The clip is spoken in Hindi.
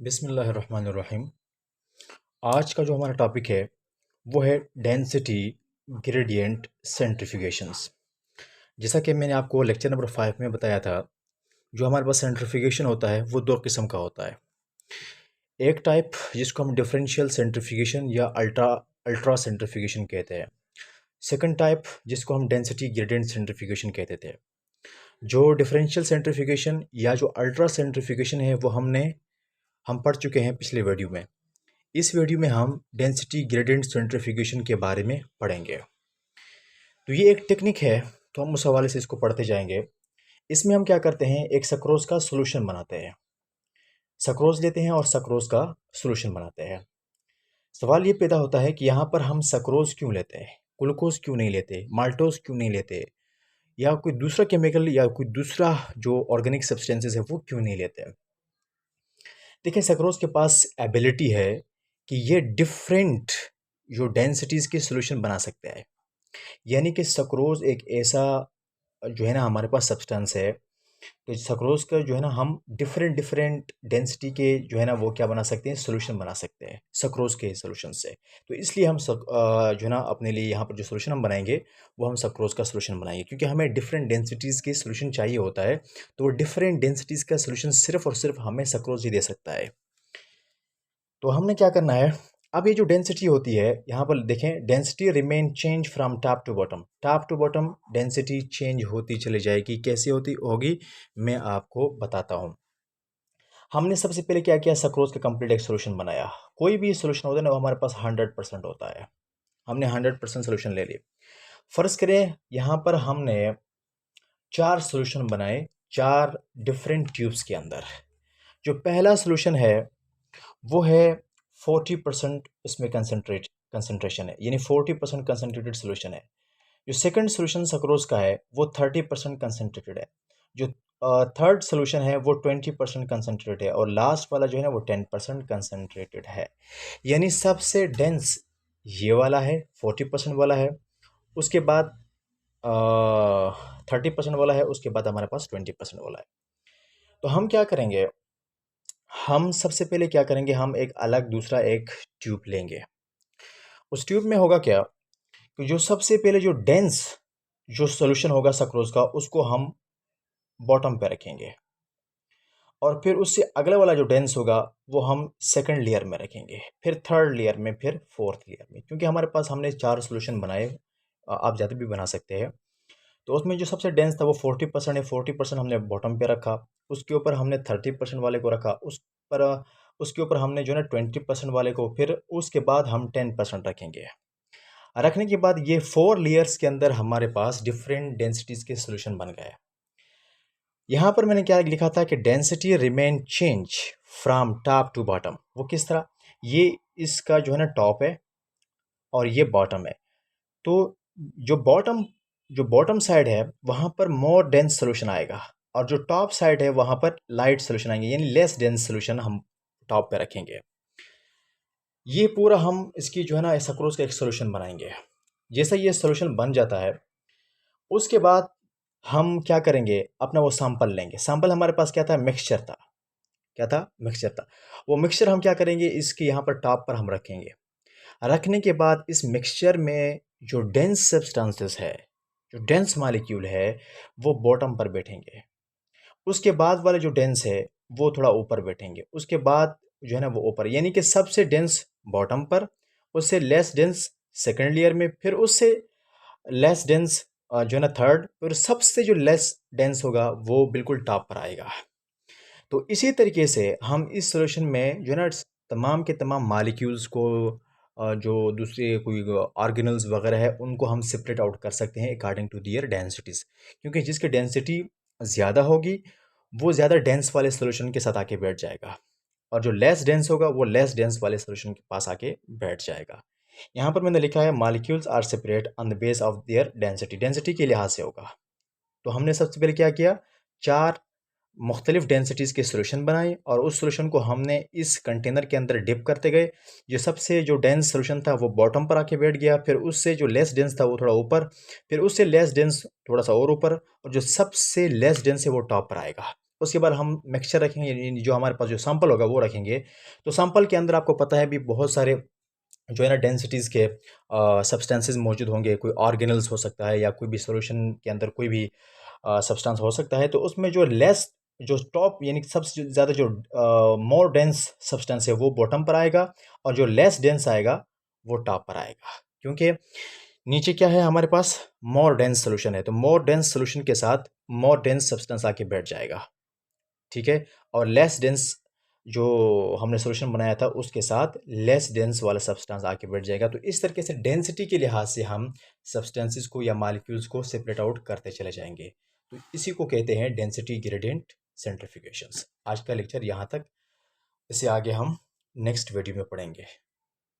बिस्मिल्लाहिर्रहमानिर्रहीम। आज का जो हमारा टॉपिक है वो है डेंसिटी ग्रेडियंट सेंट्रीफ्यूगेशंस। जैसा कि मैंने आपको लेक्चर नंबर 5 में बताया था, जो हमारे पास सेंट्रीफ्यूगेशन होता है वो दो किस्म का होता है। एक टाइप जिसको हम डिफरेंशियल सेंट्रीफ्यूगेशन या अल्ट्रा अल्ट्रा सेंट्रीफ्यूगेशन कहते हैं। सेकंड टाइप जिसको हम डेंसिटी ग्रेडियंट सेंट्रीफ्यूगेशन कहते थे। जो डिफरेंशियल सेंट्रीफ्यूगेशन या जो अल्ट्रा सेंट्रीफ्यूगेशन है वो हम पढ़ चुके हैं पिछले वीडियो में। इस वीडियो में हम डेंसिटी ग्रेडियंट सेंट्रीफ्यूगेशन के बारे में पढ़ेंगे। तो ये एक टेक्निक है, तो हम उस हवाले से इसको पढ़ते जाएंगे। इसमें हम क्या करते हैं, एक सक्रोज का सोल्यूशन बनाते हैं। सक्रोज लेते हैं और सक्रोज का सोल्यूशन बनाते हैं। सवाल ये पैदा होता है कि यहाँ पर हम सक्रोज क्यों लेते हैं, ग्लूकोज क्यों नहीं लेते, माल्टोज क्यों नहीं लेते, या कोई दूसरा केमिकल या कोई दूसरा जो ऑर्गेनिक सब्सटेंसेस है वो क्यों नहीं लेते। देखिए, सक्रोज के पास एबिलिटी है कि ये डिफरेंट जो डेंसिटीज़ के सॉल्यूशन बना सकता है। यानी कि सक्रोज एक ऐसा जो है ना हमारे पास सब्सटेंस है, तो सक्रोज का जो है ना हम डिफरेंट डिफरेंट डेंसिटी के जो है ना वो क्या बना सकते हैं, सॉल्यूशन बना सकते हैं सक्रोज के सॉल्यूशन से। तो इसलिए हम जो है ना अपने लिए यहाँ पर जो सॉल्यूशन हम बनाएंगे वो हम सक्रोज का सॉल्यूशन बनाएंगे, क्योंकि हमें डिफरेंट डेंसिटीज़ के सॉल्यूशन चाहिए होता है। तो वो डिफरेंट डेंसिटीज़ का सॉल्यूशन सिर्फ और सिर्फ हमें सक्रोज ही दे सकता है। तो हमने क्या करना है, अब ये जो डेंसिटी होती है यहाँ पर देखें, density remain change from top to bottom density change होती चली जाएगी। कैसे होती होगी मैं आपको बताता हूँ। हमने सबसे पहले क्या किया, सक्रोज का कंप्लीट एक सोल्यूशन बनाया। कोई भी सोल्यूशन होता है ना वो हमारे पास 100% होता है। हमने 100% सोल्यूशन ले लिए। फर्ज करें यहाँ पर हमने 4 सोल्यूशन बनाए, 4 डिफरेंट ट्यूब्स के अंदर। जो पहला सोल्यूशन है वो है 40% उसमें कंसनट्रेशन है, यानी 40% कंसनट्रेटेड सोल्यूशन है। जो सेकंड सोल्यूशन सक्रोज का है वो 30% कंसनट्रेटेड है। जो थर्ड सोल्यूशन है वो 20% कंसनट्रेटेड है, और लास्ट वाला जो है ना वो 10% कंसनट्रेटेड है। यानी सबसे डेंस ये वाला है, 40% वाला है। उसके बाद 30% वाला है। उसके बाद हमारे पास 20% वाला है। तो हम क्या करेंगे, हम सबसे पहले क्या करेंगे, हम एक अलग दूसरा एक ट्यूब लेंगे। उस ट्यूब में होगा क्या कि जो सबसे पहले जो डेंस जो सॉल्यूशन होगा सक्रोज का उसको हम बॉटम पे रखेंगे, और फिर उससे अगला वाला जो डेंस होगा वो हम सेकंड लेयर में रखेंगे, फिर थर्ड लेयर में, फिर फोर्थ लेयर में। क्योंकि हमारे पास हमने 4 सॉल्यूशन बनाए, आप ज़्यादा भी बना सकते हैं। तो उसमें जो सबसे डेंस था वो 40% है। 40% हमने बॉटम पे रखा। उसके ऊपर हमने 30% वाले को रखा। पर उसके ऊपर हमने जो है ना 20% वाले को, फिर उसके बाद हम 10% रखेंगे। रखने के बाद ये 4 लेयर्स के अंदर हमारे पास डिफरेंट डेंसिटीज़ के सोल्यूशन बन गए। यहाँ पर मैंने क्या लिखा था कि density remain change from top to bottom. वो किस तरह, ये इसका जो है ना टॉप है और ये बॉटम है। तो जो बॉटम साइड है वहाँ पर मोर डेंस सोल्यूशन आएगा, और जो टॉप साइड है वहाँ पर लाइट सोल्यूशन आएंगे, यानी लेस डेंस सोल्यूशन हम टॉप पे रखेंगे। ये पूरा हम इसकी जो है ना सक्रोज का एक सोल्यूशन बनाएंगे। जैसे ये सोल्यूशन बन जाता है उसके बाद हम क्या करेंगे, अपना वो सैंपल लेंगे। सैंपल हमारे पास क्या था, मिक्सचर था। क्या था, मिक्सचर था। वो मिक्सचर हम क्या करेंगे, इसके यहाँ पर टॉप पर हम रखेंगे। रखने के बाद इस मिक्सचर में जो डेंस सब्सटेंसेस है, जो डेंस मॉलिक्यूल है वो बॉटम पर बैठेंगे। उसके बाद वाले जो डेंस है वो थोड़ा ऊपर बैठेंगे। उसके बाद जो है ना वो ऊपर, यानी कि सबसे डेंस बॉटम पर, उससे लेस डेंस सेकंड लेयर में, फिर उससे लेस डेंस जो है ना थर्ड, फिर सबसे जो लेस डेंस होगा वो बिल्कुल टॉप पर आएगा। तो इसी तरीके से हम इस सॉल्यूशन में जो है ना तमाम के तमाम मॉलिक्यूल्स को, जो दूसरे कोई ऑर्गेनल्स वगैरह है उनको हम सेपरेट आउट कर सकते हैं अकॉर्डिंग टू दियर डेंसिटीज़। क्योंकि जिसकी डेंसिटी ज़्यादा होगी वो ज़्यादा डेंस वाले सॉल्यूशन के साथ आके बैठ जाएगा, और जो लेस डेंस होगा वो लेस डेंस वाले सॉल्यूशन के पास आके बैठ जाएगा। यहाँ पर मैंने लिखा है molecules are separate on the base of their density, density के लिहाज से होगा। तो हमने सबसे पहले क्या किया, 4 मुख्तलिफ डेंसिटीज़ के सॉल्यूशन बनाए, और उस सॉल्यूशन को हमने इस कंटेनर के अंदर डिप करते गए। जो सबसे जो डेंस सॉल्यूशन था वो बॉटम पर आके बैठ गया, फिर उससे जो लेस डेंस था वो थोड़ा ऊपर, फिर उससे लेस डेंस थोड़ा सा और ऊपर, और जो सबसे लेस डेंस है वो टॉप पर आएगा। उसके बाद हम मिक्सचर रखेंगे, यानी जो हमारे पास जो सैंपल होगा वो रखेंगे। तो सैंपल के अंदर आपको पता है भी बहुत सारे जो है ना डेंसिटीज़ के सब्सटेंसेस मौजूद होंगे। कोई ऑर्गेनल्स हो सकता है या कोई भी सॉल्यूशन के अंदर कोई भी सब्सटेंस हो सकता है। तो उसमें जो लेस, जो टॉप यानी कि सबसे ज़्यादा जो मोर डेंस सब्सटेंस है वो बॉटम पर आएगा, और जो लेस डेंस आएगा वो टॉप पर आएगा। क्योंकि नीचे क्या है हमारे पास, मोर डेंस सोल्यूशन है, तो मोर डेंस सोल्यूशन के साथ मोर डेंस सब्सटेंस आके बैठ जाएगा, ठीक है। और लेस डेंस जो हमने सॉल्यूशन बनाया था उसके साथ लेस डेंस वाला सब्सटेंस आके बैठ जाएगा। तो इस तरीके से डेंसिटी के लिहाज से हम सब्सटेंसेस को या मॉलिक्यूल्स को सेपरेट आउट करते चले जाएंगे। तो इसी को कहते हैं डेंसिटी ग्रेडियंट सेंट्रीफ्यूगेशंस। आज का लेक्चर यहाँ तक, इससे आगे हम नेक्स्ट वीडियो में पढ़ेंगे।